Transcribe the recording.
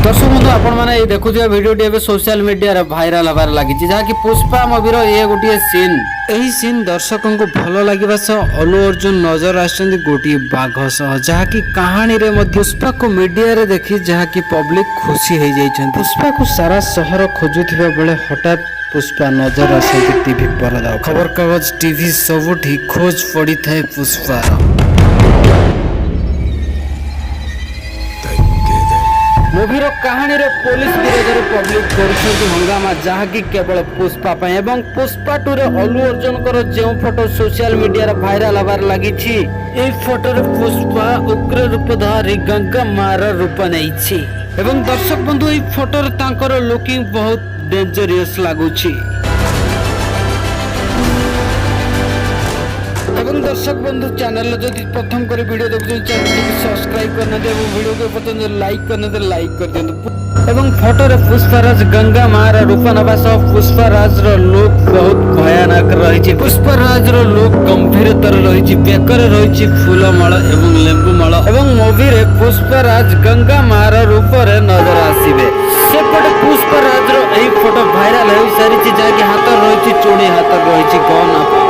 दर्शक बंधु आपण मैंने देखुवा भिडियोटी ए सोशल मीडिया भाइराल हबार लगी जहाँकि पुष्पा मुवीर ये गोटे सीन यही सीन दर्शकों को भल लगे सह अल्लू अर्जुन नजर आसछन्ति गोटे बाघ सह जहाँकि कहानी रे पुष्पा को मीडिया रे देखि जहाँकि पब्लिक खुशी हो जाइछन्ति। पुष्पा को सारा शहर खोजुथिबा बेले हठात पुष्पा नजर आसछन्ति टीवी परदा खबर कागज टीवी सबुठी खोज पड़ी थाए पुष्पार। मुवीर कहानी रे पुलिस विरोध में पब्लिक कर हंगामा जहाँकि केवल पुष्पा पाए एवं पुष्पा 2 रे अल्लू अर्जुन कर जो फोटो सोशल मीडिया भाइराल हबार लगी फोटो रे पुष्पा उग्र रूप धारी गंगा मार रूप नहीं एवं दर्शक बंधु ये फोटो रे तांकर लुकिंग बहुत डेंजरियस लगुची। एवं दर्शक बंधु चैनल जदि प्रथम कर वीडियो देखुछन चैनल को सब्सक्राइब करना दे एवं वीडियो को पसंद लाइक करना दे लाइक कर दियंतु। एवं फोटो रे पुष्पराज गंगा मार रूप नबा सह पुष्पराज रो लुक बहुत भयानक रही। पुष्पराज रो लुक गंभीरतर रही बेकर रही फूलमाल एवं लेंबुमाल एवं मूवी रे पुष्पराज गंगा मार रूप रे नजर आसीबे। सेपटे पुष्पराज रो एही फोटो भाइराल हो सारी जहाँकि हाथ रही चूड़ी हाथ रही गन